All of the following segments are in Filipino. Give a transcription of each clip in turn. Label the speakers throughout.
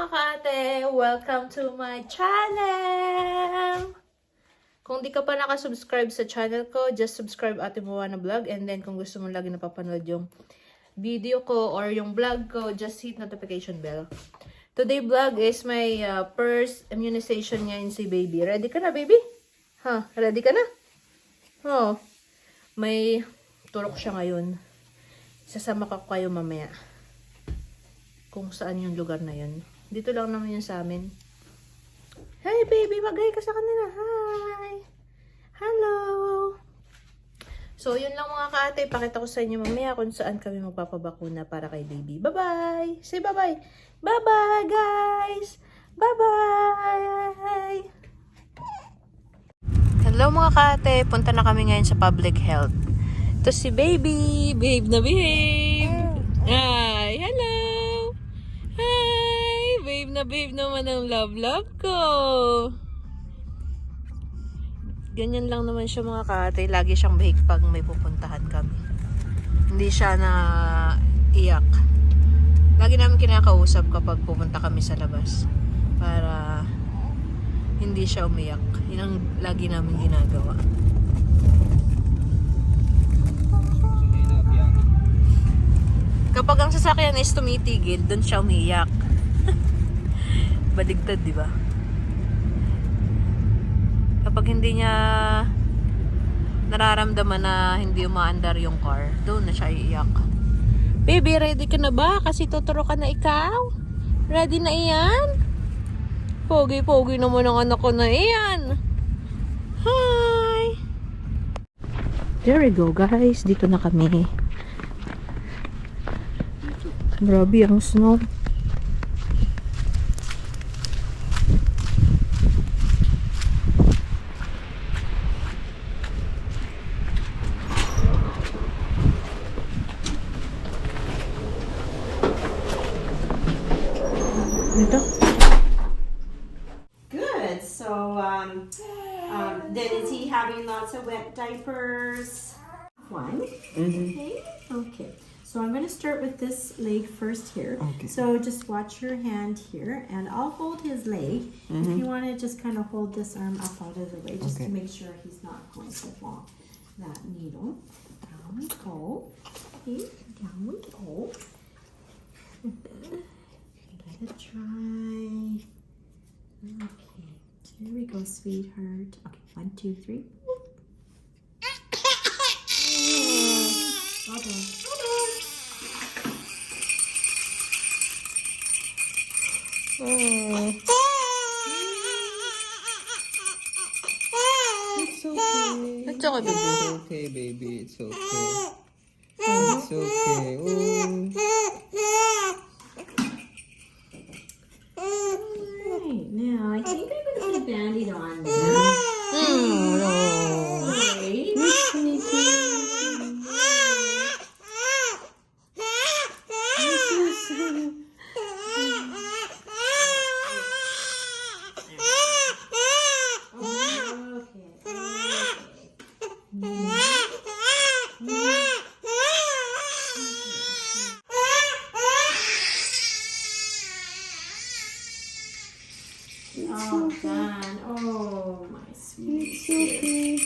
Speaker 1: mga kaate! Welcome to my channel! Kung di ka pa nakasubscribe sa channel ko, just subscribe Ate Moana Vlog. And then kung gusto mo lagi napapanood yung video ko or yung vlog ko, just hit notification bell. Today vlog is my first immunization ngayon si baby. Ready ka na, baby? Ha? Ready ka na? Oh. May turok siya ngayon. Sasama ko kayo mamaya. Kung saan yung lugar na yun. Dito lang naman yun sa amin. Hey baby, mag-hi ka sa kanila. Hi! Hello! So, yun lang mga kaate. Pakita ko sa inyo mamaya kung saan kami magpapabakuna para kay baby. Bye-bye! Say bye-bye! Bye-bye guys! Bye-bye! Hello mga kaate. Punta na kami ngayon sa public health. Ito si baby. Babe na babe. Hi! Hello! Hi! Babe naman ang love ko. Ganyan lang naman siya mga kaate. Lagi siyang bahik pag may pupuntahan kami. Hindi siya na iyak. Lagi namin kinakausap kapag pupunta kami sa labas. Para hindi siya umiyak. Yun ang lagi namin ginagawa. Kapag ang sasakyan is tumitigil, doon siya umiyak. Baligtad, di ba? Kapag hindi niya nararamdaman na hindi umaandar yung car, doon na siya iiyak. Baby, ready ka na ba? Kasi tuturo ka na ikaw? Ready na iyan? Pogi-pogi naman ang anak ko na iyan. Hi! There we go, guys. Dito na kami. Grabe ang snow. Ito.
Speaker 2: Good. So, then is he having lots of wet diapers? One. Okay. Okay. So I'm going to start with this leg first here.
Speaker 3: Okay.
Speaker 2: So just watch your hand here, and I'll hold his leg. If you want to just kind of hold this arm up out of the way, just to
Speaker 3: Okay.
Speaker 2: make sure he's not going to fall. That needle. Down we go. Okay. Down we go. Let it dry. Okay. There we go, sweetheart. Okay. 1, 2, 3. Well done. Well done.
Speaker 3: It's okay.
Speaker 1: It's okay, baby.
Speaker 3: It's okay, baby. It's okay. It's okay.
Speaker 2: Right, now I think I'm going to put a band-aid on there. Right. Oh, done. Oh, my sweet.
Speaker 3: It's okay.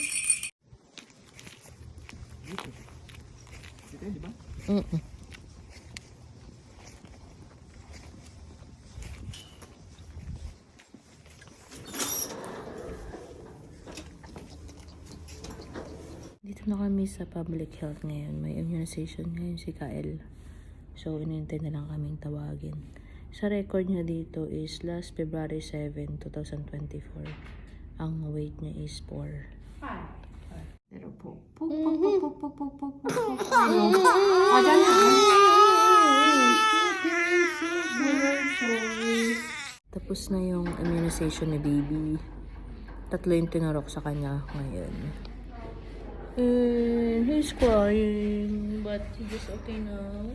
Speaker 1: Dito na kami sa public health ngayon. May immunization ngayon si Kael. So, inintay na lang kaming tawagin. Sa record niya dito is last February 7, 2024. Ang weight niya is 4.
Speaker 2: Little poke, poke, poke, poke, poke, poke, poke, poke, poke. Oh, done now.
Speaker 1: Tapos na yung immunization ni baby. 3 yung tinurok sa kanya ngayon. And he's crying, but he's just okay now.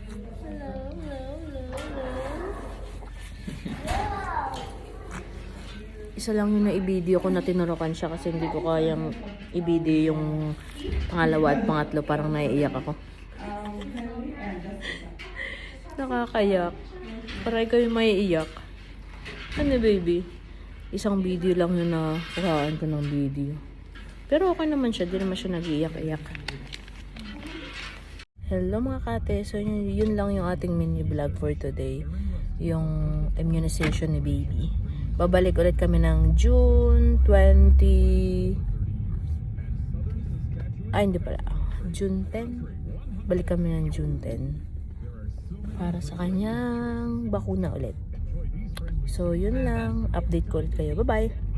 Speaker 1: Hello, hello, hello, hello. Isa lang yung na-i-video ko na tinurukan siya kasi hindi ko kayang i-video yung pangalawa at pangatlo. Parang naiiyak ako. Nakakayak. Paray kayo may iyak. Ano baby? Isang video lang yun na kuraan ko ng video. Pero okay naman siya. Di naman siya nag-iiyak-iyak. Hello mga kate. So yun lang yung ating mini vlog for today. Yung immunization ni baby. Babalik ulit kami ng June 20... Ay, hindi pala. June 10. Balik kami ng June 10. Para sa kanyang bakuna ulit. So, yun lang. Update ko ulit kayo. Bye-bye!